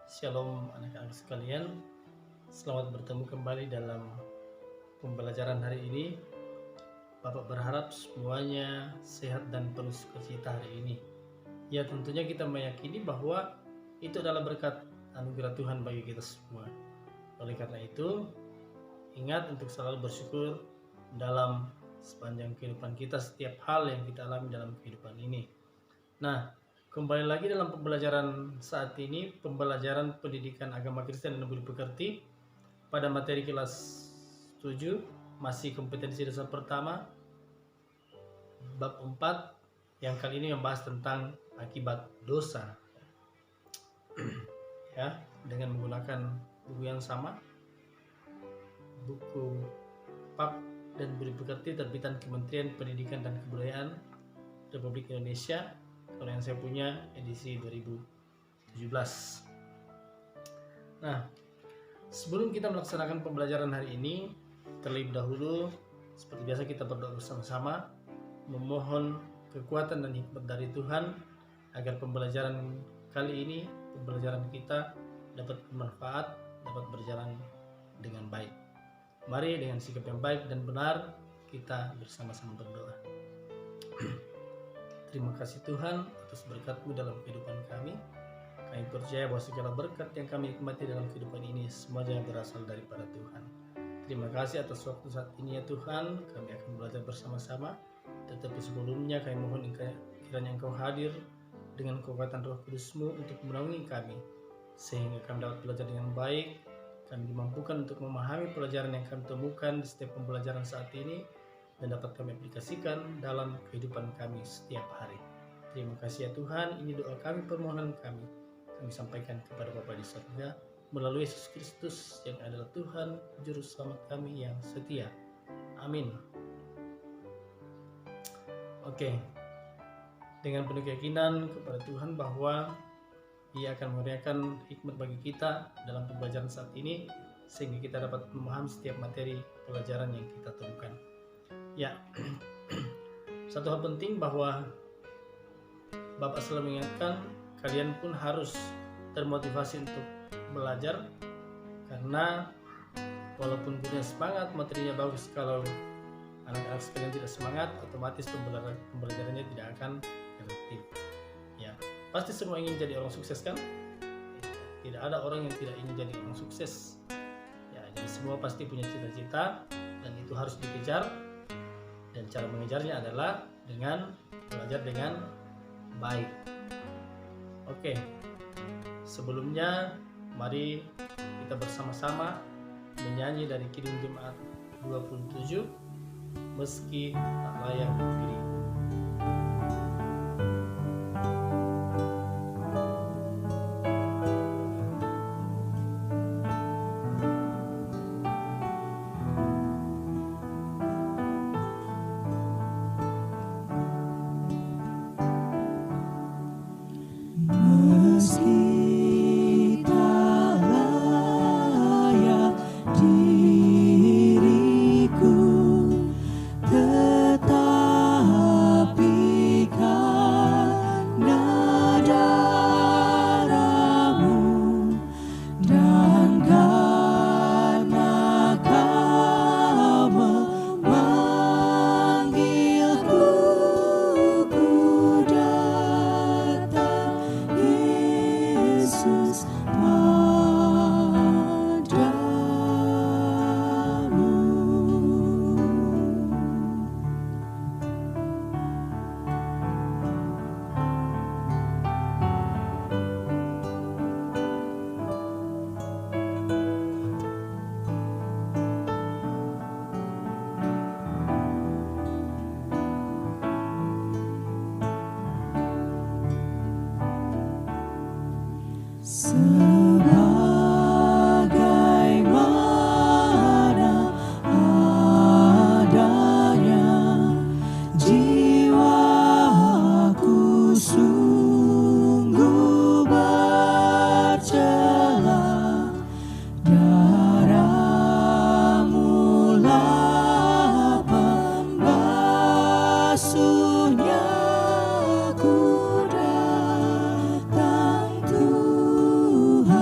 Shalom anak-anak sekalian, selamat bertemu kembali dalam pembelajaran hari ini. Bapak berharap semuanya sehat dan penuh sukacita hari ini. Ya, tentunya kita meyakini bahwa itu adalah berkat anugerah Tuhan bagi kita semua. Oleh karena itu, ingat untuk selalu bersyukur dalam sepanjang kehidupan kita, setiap hal yang kita alami dalam kehidupan ini. Nah, kembali lagi dalam pembelajaran saat ini, pembelajaran pendidikan agama Kristen dan budi pekerti pada materi kelas 7, masih kompetensi dasar pertama, bab 4, yang kali ini membahas tentang akibat dosa. Ya, dengan menggunakan buku yang sama, buku PAP dan budi pekerti terbitan Kementerian Pendidikan dan Kebudayaan Republik Indonesia. Kalau yang saya punya edisi 2017. Nah, sebelum kita melaksanakan pembelajaran hari ini, terlebih dahulu seperti biasa kita berdoa bersama-sama, memohon kekuatan dan hikmat dari Tuhan agar pembelajaran kali ini, pembelajaran kita dapat bermanfaat, dapat berjalan dengan baik. Mari dengan sikap yang baik dan benar kita bersama-sama berdoa. Terima kasih Tuhan atas berkat-Mu dalam kehidupan kami. Kami percaya bahwa segala berkat yang kami nikmati dalam kehidupan ini semuanya berasal daripada Tuhan. Terima kasih atas waktu saat ini ya Tuhan. Kami akan belajar bersama-sama. Tetapi sebelumnya kami mohon kiranya Engkau hadir dengan kekuatan Roh Kudus-Mu untuk menaungi kami, sehingga kami dapat belajar dengan baik. Kami dimampukan untuk memahami pelajaran yang kami temukan di setiap pembelajaran saat ini, dan dapat kami aplikasikan dalam kehidupan kami setiap hari. Terima kasih ya Tuhan, ini doa kami, permohonan kami sampaikan kepada Bapa di surga melalui Yesus Kristus yang adalah Tuhan Juru Selamat kami yang setia. Amin. Oke, dengan penuh keyakinan kepada Tuhan bahwa Ia akan memberikan hikmat bagi kita dalam pembelajaran saat ini, sehingga kita dapat memahami setiap materi pelajaran yang kita temukan. Ya, satu hal penting bahwa Bapak selalu mengingatkan kalian pun harus termotivasi untuk belajar, karena walaupun punya semangat, materinya bagus, kalau anak-anak sekalian tidak semangat, otomatis pembelajarannya tidak akan efektif. Ya, pasti semua ingin jadi orang sukses kan? Tidak ada orang yang tidak ingin jadi orang sukses. Ya, jadi semua pasti punya cita-cita dan itu harus dikejar. Dan cara mengejarnya adalah dengan belajar dengan baik. Oke, sebelumnya mari kita bersama-sama menyanyi dari Kidung Jemaat 27, Meski Tak Layak Diri. Basuhnya ku datang Tuhan.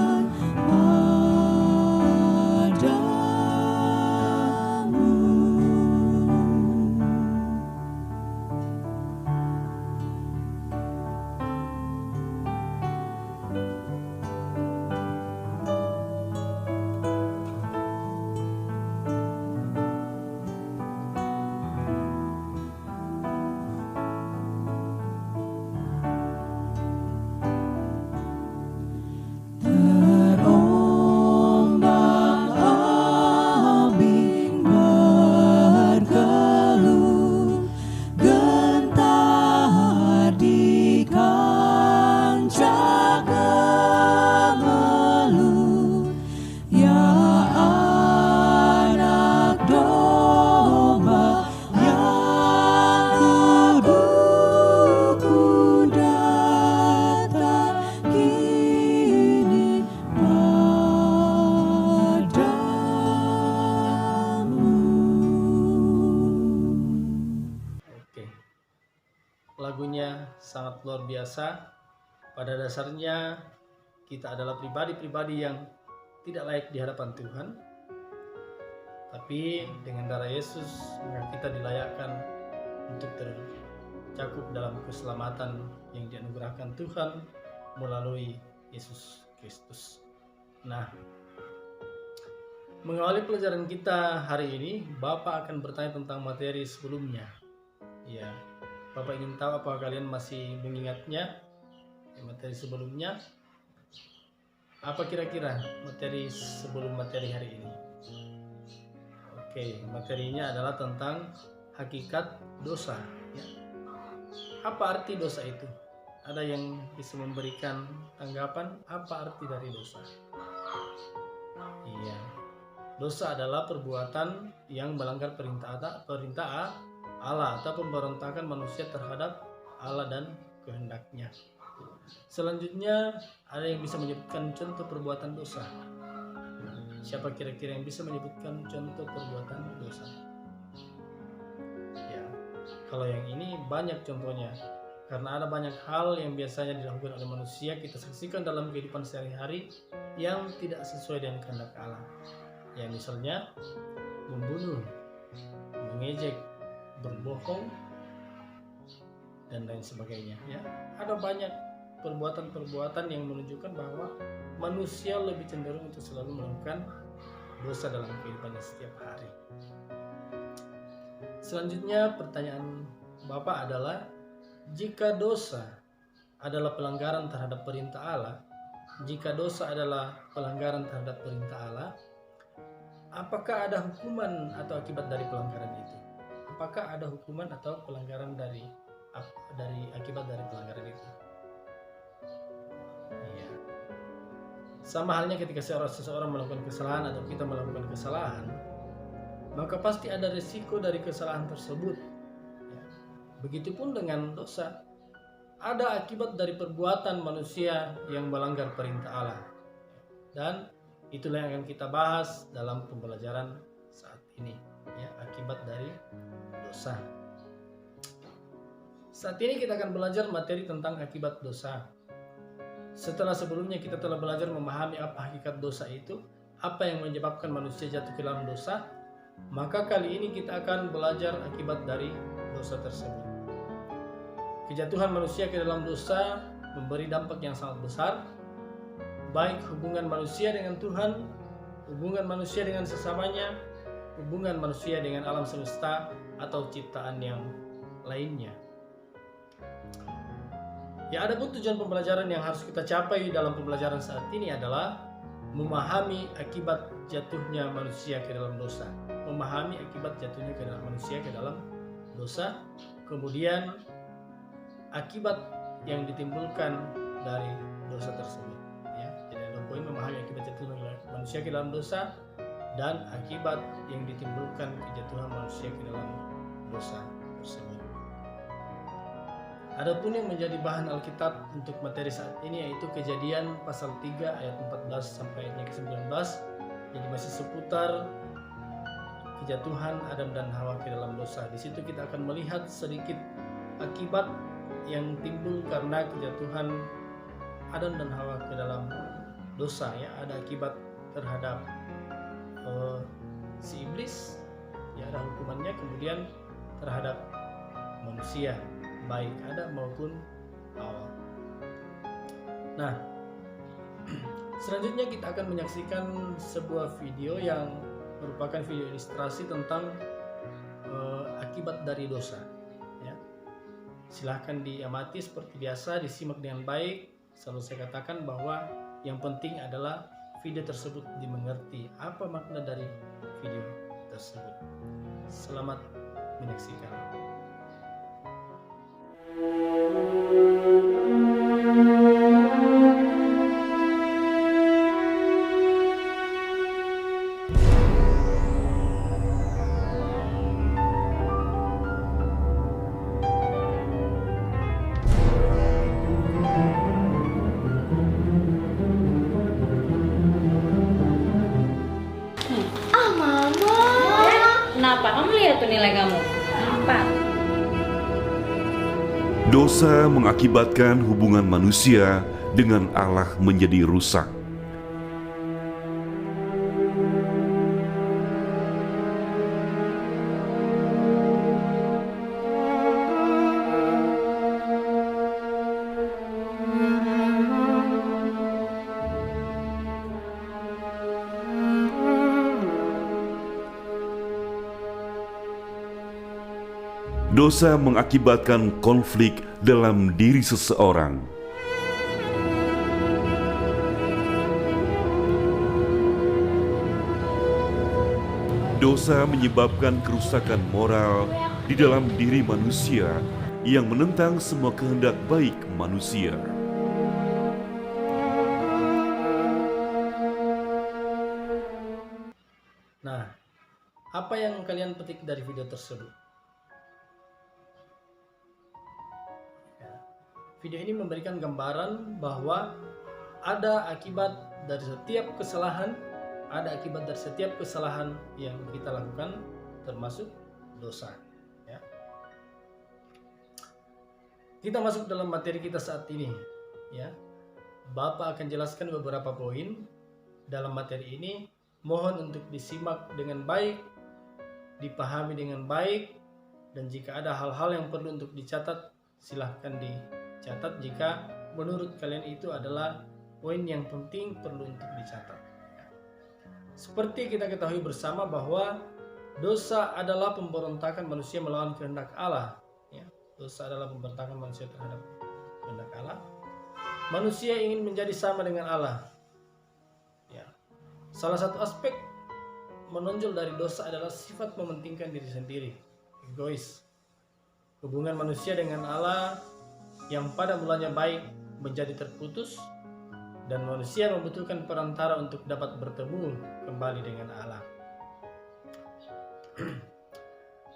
lagunya sangat luar biasa. Pada dasarnya kita adalah pribadi-pribadi yang tidak layak di hadapan Tuhan, tapi dengan darah Yesus maka kita dilayakkan untuk tercakup dalam keselamatan yang dianugerahkan Tuhan melalui Yesus Kristus. Nah, mengawali pelajaran kita hari ini, Bapak akan bertanya tentang materi sebelumnya. Ya, Bapak ingin tahu apakah kalian masih mengingatnya? Materi sebelumnya. Apa kira-kira materi sebelum materi hari ini? Oke, materinya adalah tentang hakikat dosa. Ya. Apa arti dosa itu? Ada yang bisa memberikan tanggapan apa arti dari dosa? Iya, dosa adalah perbuatan yang melanggar perintah Allah atau pemberontakan manusia terhadap Allah dan kehendaknya. Selanjutnya, ada yang bisa menyebutkan contoh perbuatan dosa. Siapa kira-kira yang bisa menyebutkan contoh perbuatan dosa? Ya, kalau yang ini banyak contohnya. Karena ada banyak hal yang biasanya dilakukan oleh manusia kita saksikan dalam kehidupan sehari-hari yang tidak sesuai dengan kehendak Allah. Ya, misalnya membunuh, mengejek, berbohong, dan lain sebagainya. Ya, ada banyak perbuatan-perbuatan yang menunjukkan bahwa manusia lebih cenderung untuk selalu melakukan dosa dalam kehidupannya setiap hari. Selanjutnya, pertanyaan Bapak adalah, jika dosa adalah pelanggaran terhadap perintah Allah, apakah ada hukuman atau akibat dari pelanggaran itu? Apakah ada hukuman atau pelanggaran dari akibat dari pelanggaran itu? Iya. Sama halnya ketika seseorang melakukan kesalahan atau kita melakukan kesalahan, maka pasti ada risiko dari kesalahan tersebut. Ya. Begitupun dengan dosa, ada akibat dari perbuatan manusia yang melanggar perintah Allah. Dan itulah yang akan kita bahas dalam pembelajaran saat ini. Ya, akibat dari dosa. Saat ini kita akan belajar materi tentang akibat dosa. Setelah sebelumnya kita telah belajar memahami apa hakikat dosa itu, apa yang menyebabkan manusia jatuh ke dalam dosa, maka kali ini kita akan belajar akibat dari dosa tersebut. Kejatuhan manusia ke dalam dosa memberi dampak yang sangat besar, baik hubungan manusia dengan Tuhan, hubungan manusia dengan sesamanya, hubungan manusia dengan alam semesta atau ciptaan yang lainnya. Ya, ada pun tujuan pembelajaran yang harus kita capai dalam pembelajaran saat ini adalah memahami akibat jatuhnya manusia ke dalam dosa. Memahami akibat jatuhnya ke dalam manusia ke dalam dosa, kemudian akibat yang ditimbulkan dari dosa tersebut. Ya, jadi ada poin memahami akibat jatuhnya manusia ke dalam dosa dan akibat yang ditimbulkan kejatuhan manusia ke dalam dosa tersebut. Adapun yang menjadi bahan Alkitab untuk materi saat ini yaitu Kejadian pasal 3 ayat 14 sampai ayatnya ke-19. Jadi masih seputar kejatuhan Adam dan Hawa ke dalam dosa. Di situ kita akan melihat sedikit akibat yang timbul karena kejatuhan Adam dan Hawa ke dalam dosa. Ya, ada akibat terhadap si iblis, ya ada hukumannya, kemudian terhadap manusia, baik Adam maupun Hawa. Nah, selanjutnya kita akan menyaksikan sebuah video yang merupakan video ilustrasi tentang akibat dari dosa. Ya. Silahkan diamati seperti biasa, disimak dengan baik. Selalu saya katakan bahwa yang penting adalah video tersebut dimengerti apa makna dari video tersebut. Selamat menyaksikan. Kenapa? Kamu lihat tuh nilai kamu. 4. Dosa mengakibatkan hubungan manusia dengan Allah menjadi rusak. Dosa mengakibatkan konflik dalam diri seseorang. Dosa menyebabkan kerusakan moral di dalam diri manusia yang menentang semua kehendak baik manusia. Nah, apa yang kalian petik dari video tersebut? Video ini memberikan gambaran bahwa ada akibat dari setiap kesalahan, yang kita lakukan, termasuk dosa. Ya. Kita masuk dalam materi kita saat ini. Ya. Bapak akan jelaskan beberapa poin dalam materi ini. Mohon untuk disimak dengan baik, dipahami dengan baik, dan jika ada hal-hal yang perlu untuk dicatat, silahkan dicatat jika menurut kalian itu adalah poin yang penting perlu untuk dicatat. Seperti kita ketahui bersama bahwa dosa adalah pemberontakan manusia melawan kehendak Allah. Ya, dosa adalah pemberontakan manusia terhadap kehendak Allah. Manusia ingin menjadi sama dengan Allah. Ya. Salah satu aspek menonjol dari dosa adalah sifat mementingkan diri sendiri, egois. Hubungan manusia dengan Allah yang pada mulanya baik menjadi terputus, dan manusia membutuhkan perantara untuk dapat bertemu kembali dengan Allah.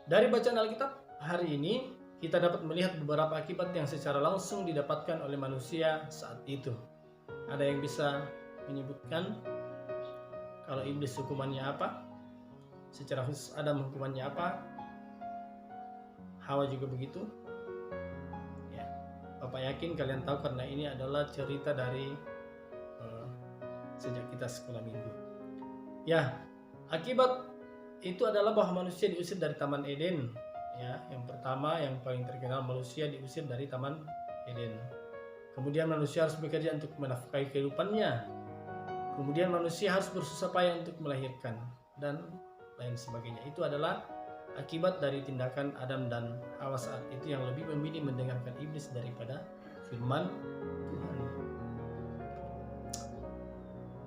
Dari bacaan Alkitab hari ini, kita dapat melihat beberapa akibat yang secara langsung didapatkan oleh manusia saat itu. Ada yang bisa menyebutkan kalau iblis hukumannya apa? Secara khusus Adam hukumannya apa? Hawa juga begitu. Ya, Bapak yakin kalian tahu karena ini adalah cerita dari sejak kita sekolah minggu. Ya, akibat itu adalah bahwa manusia diusir dari Taman Eden. Ya, yang pertama, yang paling terkenal, manusia diusir dari Taman Eden. Kemudian manusia harus bekerja untuk menafkahi kehidupannya. Kemudian manusia harus bersusah payah untuk melahirkan dan lain sebagainya. Itu adalah akibat dari tindakan Adam dan Hawa saat itu yang lebih memilih mendengarkan iblis daripada firman Tuhan.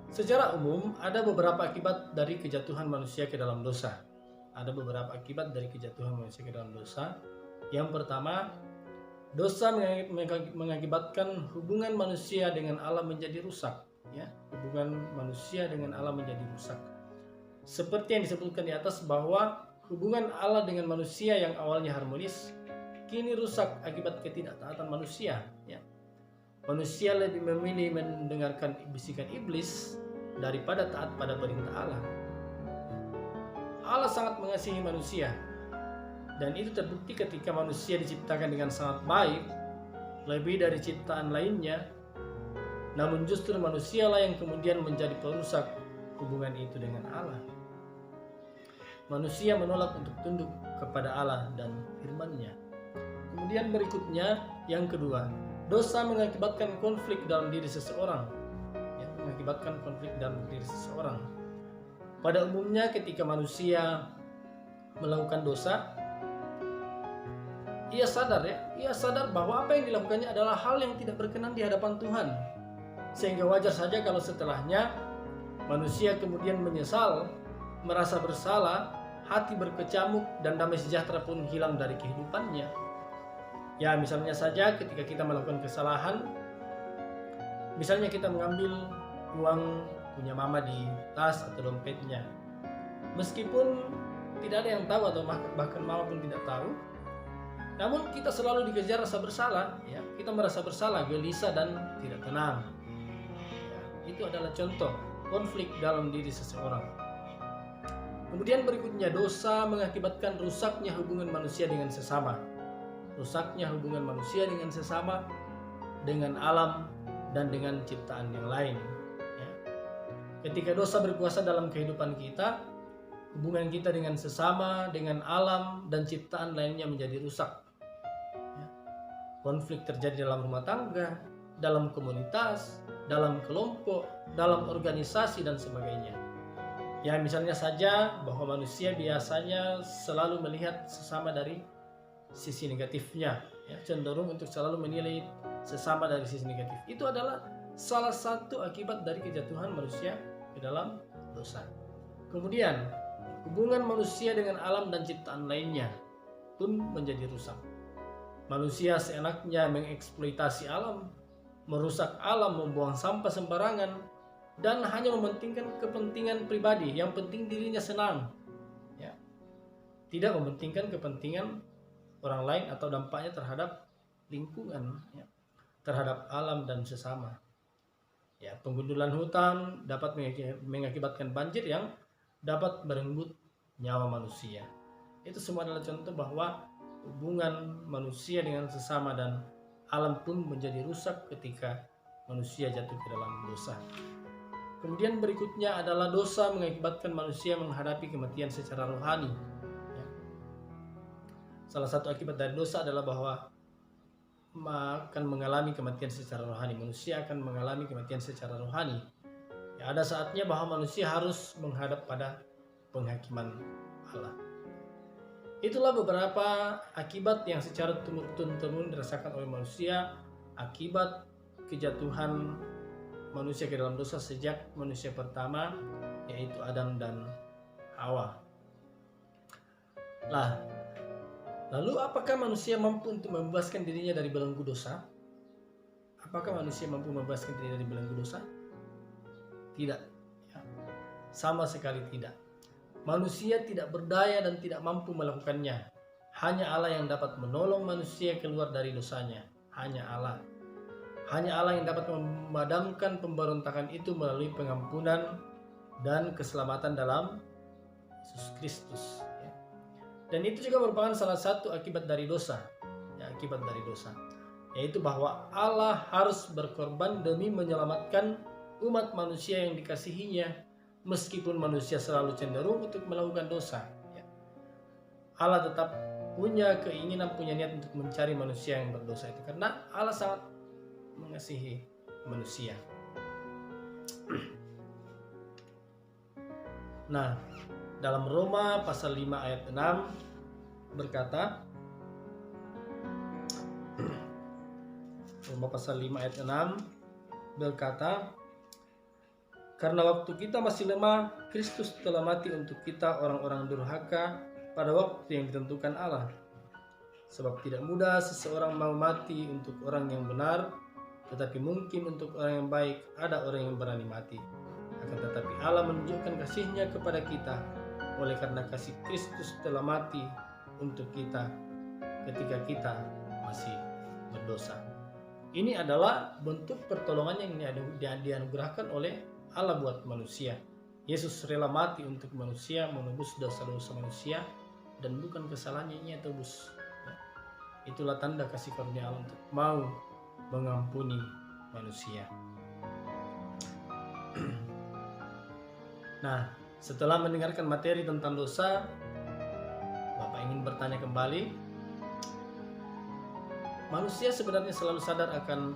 Secara umum ada beberapa akibat dari kejatuhan manusia ke dalam dosa. Yang pertama, dosa mengakibatkan hubungan manusia dengan Allah menjadi rusak. Ya, hubungan manusia dengan Allah menjadi rusak. Seperti yang disebutkan di atas bahwa hubungan Allah dengan manusia yang awalnya harmonis kini rusak akibat ketidaktaatan manusia. Ya. Manusia lebih memilih mendengarkan bisikan iblis daripada taat pada perintah Allah. Allah sangat mengasihi manusia, dan itu terbukti ketika manusia diciptakan dengan sangat baik, lebih dari ciptaan lainnya. Namun justru manusialah yang kemudian menjadi perusak hubungan itu dengan Allah. Manusia menolak untuk tunduk kepada Allah dan firman-Nya. Kemudian berikutnya, yang kedua, dosa mengakibatkan konflik dalam diri seseorang. Pada umumnya ketika manusia melakukan dosa, ia sadar bahwa apa yang dilakukannya adalah hal yang tidak berkenan di hadapan Tuhan. Sehingga wajar saja kalau setelahnya manusia kemudian menyesal, merasa bersalah, hati berkecamuk, dan damai sejahtera pun hilang dari kehidupannya. Ya, misalnya saja ketika kita melakukan kesalahan, misalnya kita mengambil uang punya mama di tas atau dompetnya. Meskipun tidak ada yang tahu atau bahkan mama pun tidak tahu, namun kita selalu dikejar rasa bersalah. Ya, kita merasa bersalah, gelisah, dan tidak tenang. Itu adalah contoh konflik dalam diri seseorang. Kemudian berikutnya, dosa mengakibatkan rusaknya hubungan manusia dengan sesama. rusaknya hubungan manusia dengan sesama, dengan alam, dan dengan ciptaan yang lain. Ya. Ketika dosa berkuasa dalam kehidupan kita, hubungan kita dengan sesama, dengan alam, dan ciptaan lainnya menjadi rusak. Ya. Konflik terjadi dalam rumah tangga, dalam komunitas, dalam kelompok, dalam organisasi, dan sebagainya. Ya, misalnya saja bahwa manusia biasanya selalu melihat sesama dari sisi negatifnya, ya, cenderung untuk selalu menilai sesama dari sisi negatif. Itu adalah salah satu akibat dari kejatuhan manusia ke dalam dosa. Kemudian, hubungan manusia dengan alam dan ciptaan lainnya pun menjadi rusak. Manusia seenaknya mengeksploitasi alam, merusak alam, membuang sampah sembarangan, dan hanya mementingkan kepentingan pribadi. Yang penting dirinya senang, ya. Tidak mementingkan kepentingan orang lain atau dampaknya terhadap lingkungan, ya, terhadap alam dan sesama. Ya, penggundulan hutan dapat mengakibatkan banjir yang dapat merenggut nyawa manusia. Itu semua adalah contoh bahwa hubungan manusia dengan sesama dan alam pun menjadi rusak ketika manusia jatuh ke dalam dosa. Kemudian berikutnya adalah dosa mengakibatkan manusia menghadapi kematian secara rohani. Ya. Salah satu akibat dari dosa adalah bahwa akan mengalami kematian secara rohani. Manusia akan mengalami kematian secara rohani. Ya, ada saatnya bahwa manusia harus menghadap pada penghakiman Allah. Itulah beberapa akibat yang secara turun-temurun dirasakan oleh manusia akibat kejatuhan manusia ke dalam dosa sejak manusia pertama, yaitu Adam dan Hawa. Lalu apakah manusia mampu untuk membebaskan dirinya dari belenggu dosa? Apakah manusia mampu membebaskan diri dari belenggu dosa? Tidak, ya. Sama sekali tidak. Manusia tidak berdaya dan tidak mampu melakukannya. Hanya Allah yang dapat menolong manusia keluar dari dosanya. Hanya Allah. Hanya Allah yang dapat memadamkan pemberontakan itu melalui pengampunan dan keselamatan dalam Yesus Kristus. Ya. Dan itu juga merupakan salah satu akibat dari dosa. Ya, akibat dari dosa. Yaitu bahwa Allah harus berkorban demi menyelamatkan umat manusia yang dikasihinya, meskipun manusia selalu cenderung untuk melakukan dosa. Ya. Allah tetap punya keinginan, punya niat untuk mencari manusia yang berdosa itu. Karena Allah sangat mengasihi manusia. Nah, dalam Roma pasal 5 ayat 6 berkata, Roma pasal 5 ayat 6 berkata, karena waktu kita masih lemah, Kristus telah mati untuk kita orang-orang durhaka pada waktu yang ditentukan Allah. Sebab tidak mudah seseorang mau mati untuk orang yang benar, tetapi mungkin untuk orang yang baik ada orang yang berani mati. Akan tetapi Allah menunjukkan kasih-Nya kepada kita oleh karena kasih Kristus telah mati untuk kita ketika kita masih berdosa. Ini adalah bentuk pertolongan yang dianugerahkan oleh Allah buat manusia. Yesus rela mati untuk manusia, menebus dosa-dosa manusia, dan bukan kesalahannya ia tebus. Itulah tanda kasih karunia Allah untuk mau mengampuni manusia. Nah, setelah mendengarkan materi tentang dosa, Bapak ingin bertanya kembali, manusia sebenarnya selalu sadar akan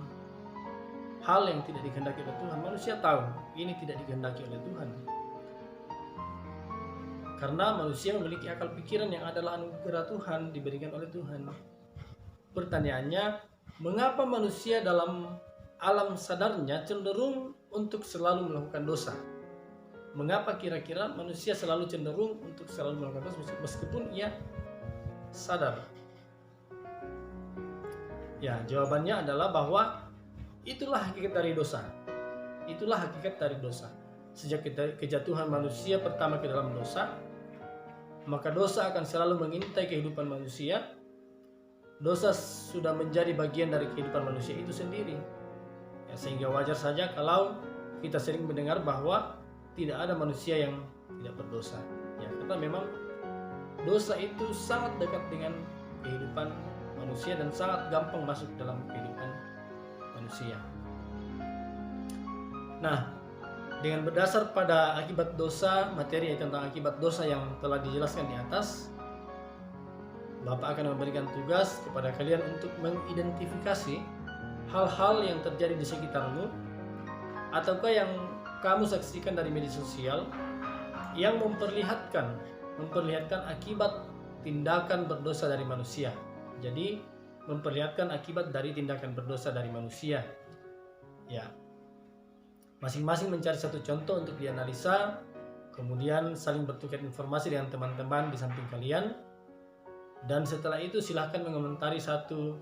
hal yang tidak dikehendaki oleh Tuhan. Manusia tahu ini tidak dikehendaki oleh Tuhan, karena manusia memiliki akal pikiran yang adalah anugerah Tuhan, diberikan oleh Tuhan. Pertanyaannya, mengapa manusia dalam alam sadarnya cenderung untuk selalu melakukan dosa? Mengapa kira-kira manusia selalu cenderung untuk selalu melakukan dosa meskipun ia sadar? Ya, jawabannya adalah bahwa itulah hakikat dari dosa. Itulah hakikat dari dosa. Sejak kejatuhan manusia pertama ke dalam dosa, maka dosa akan selalu mengintai kehidupan manusia. Dosa sudah menjadi bagian dari kehidupan manusia itu sendiri. Ya, sehingga wajar saja kalau kita sering mendengar bahwa tidak ada manusia yang tidak berdosa. Ya, karena memang dosa itu sangat dekat dengan kehidupan manusia dan sangat gampang masuk dalam kehidupan manusia. Nah, dengan berdasar pada akibat dosa, materi tentang akibat dosa yang telah dijelaskan di atas, Bapak akan memberikan tugas kepada kalian untuk mengidentifikasi hal-hal yang terjadi di sekitarmu ataukah yang kamu saksikan dari media sosial yang memperlihatkan akibat tindakan berdosa dari manusia. Jadi memperlihatkan akibat dari tindakan berdosa dari manusia. Ya. Masing-masing mencari satu contoh untuk dianalisa, kemudian saling bertukar informasi dengan teman-teman di samping kalian. Dan setelah itu silahkan mengomentari satu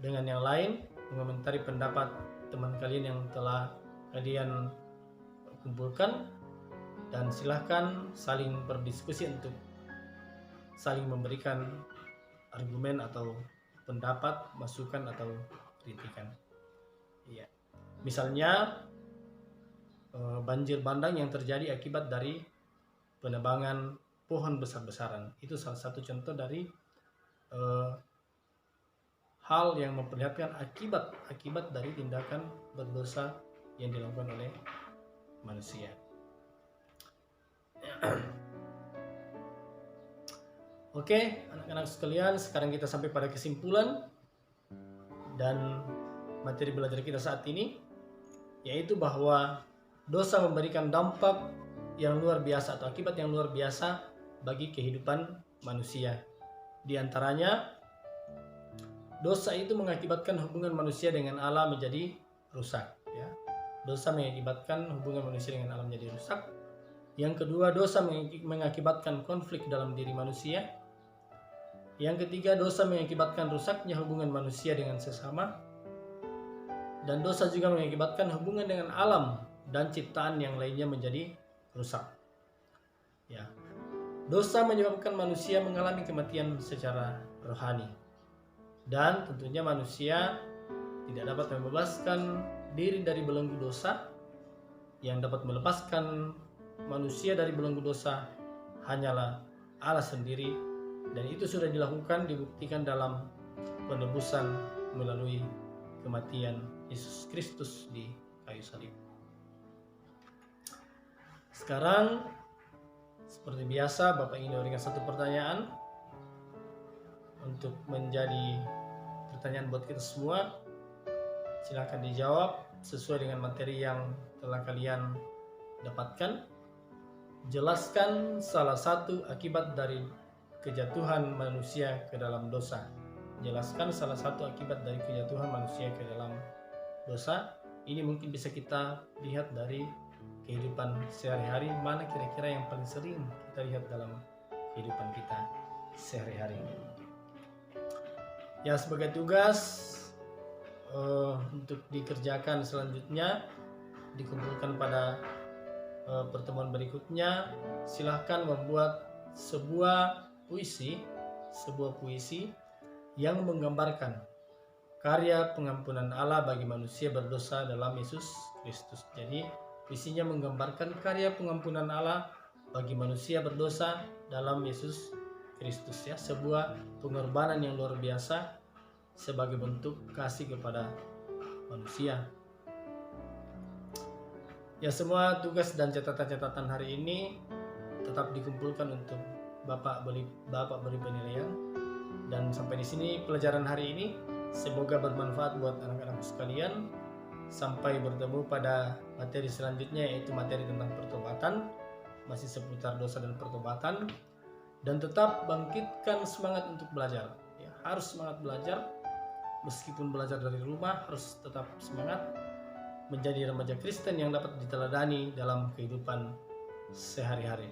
dengan yang lain, mengomentari pendapat teman kalian yang telah kalian kumpulkan, dan silahkan saling berdiskusi untuk saling memberikan argumen atau pendapat, masukan atau kritikan. Iya. Misalnya banjir bandang yang terjadi akibat dari penebangan pohon besar-besaran. Itu salah satu contoh dari hal yang memperlihatkan akibat dari tindakan berdosa yang dilakukan oleh manusia. Oke, anak-anak sekalian, sekarang kita sampai pada kesimpulan dan materi belajar kita saat ini, yaitu bahwa dosa memberikan dampak yang luar biasa atau akibat yang luar biasa bagi kehidupan manusia. Di antaranya, dosa itu mengakibatkan hubungan manusia dengan Allah menjadi rusak. Ya. Dosa mengakibatkan hubungan manusia dengan Allah menjadi rusak. Yang kedua, dosa mengakibatkan konflik dalam diri manusia. Yang ketiga, dosa mengakibatkan rusaknya hubungan manusia dengan sesama. Dan dosa juga mengakibatkan hubungan dengan alam dan ciptaan yang lainnya menjadi rusak. Ya. Dosa menyebabkan manusia mengalami kematian secara rohani. Dan tentunya manusia tidak dapat membebaskan diri dari belenggu dosa. Yang dapat melepaskan manusia dari belenggu dosa hanyalah Allah sendiri. Dan itu sudah dilakukan, dibuktikan dalam penebusan melalui kematian Yesus Kristus di kayu salib. Sekarang, seperti biasa, Bapak ingin memberikan satu pertanyaan untuk menjadi pertanyaan buat kita semua. Silakan dijawab sesuai dengan materi yang telah kalian dapatkan. Jelaskan salah satu akibat dari kejatuhan manusia ke dalam dosa. Jelaskan salah satu akibat dari kejatuhan manusia ke dalam dosa. Ini mungkin bisa kita lihat dari kehidupan sehari-hari, mana kira-kira yang paling sering kita lihat dalam kehidupan kita sehari-hari. Ya, sebagai tugas untuk dikerjakan selanjutnya, dikumpulkan pada pertemuan berikutnya. Silahkan membuat sebuah puisi yang menggambarkan karya pengampunan Allah bagi manusia berdosa dalam Yesus Kristus. Jadi puisinya menggambarkan karya pengampunan Allah bagi manusia berdosa dalam Yesus Kristus, ya, sebuah pengorbanan yang luar biasa sebagai bentuk kasih kepada manusia. Ya, semua tugas dan catatan-catatan hari ini tetap dikumpulkan untuk Bapak beri penilaian. Dan sampai di sini pelajaran hari ini. Semoga bermanfaat buat anak-anak sekalian. Sampai bertemu pada materi selanjutnya, yaitu materi tentang pertobatan, masih seputar dosa dan pertobatan. Dan tetap bangkitkan semangat untuk belajar. Ya, harus semangat belajar, meskipun belajar dari rumah harus tetap semangat menjadi remaja Kristen yang dapat diteladani dalam kehidupan sehari-hari.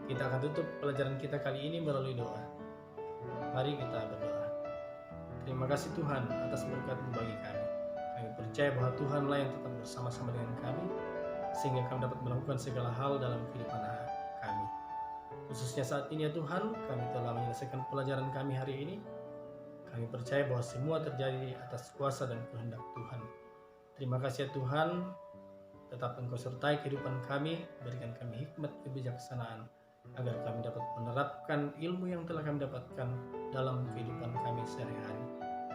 Kita akan tutup pelajaran kita kali ini melalui doa. Mari kita berdoa. Terima kasih Tuhan atas berkat-Mu bagi kami. Kami percaya bahwa Tuhanlah yang tetap bersama-sama dengan kami, sehingga kami dapat melakukan segala hal dalam kehidupan kami. Khususnya saat ini ya Tuhan, kami telah menyelesaikan pelajaran kami hari ini. Kami percaya bahwa semua terjadi atas kuasa dan kehendak Tuhan. Terima kasih ya Tuhan, tetap Engkau sertai kehidupan kami, berikan kami hikmat kebijaksanaan agar kami dapat menerapkan ilmu yang telah kami dapatkan dalam kehidupan kami sehari-hari.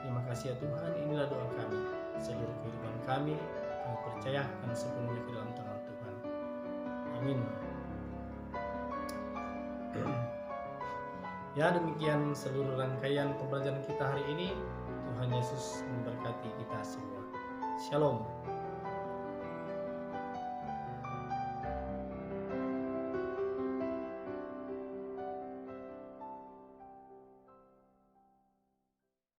Terima kasih ya Tuhan, inilah doa kami. Seluruh kehidupan kami percayakan sepenuhnya ke dalam tangan Tuhan. Amin. Ya, demikian seluruh rangkaian pembelajaran kita hari ini. Tuhan Yesus memberkati kita semua. Shalom.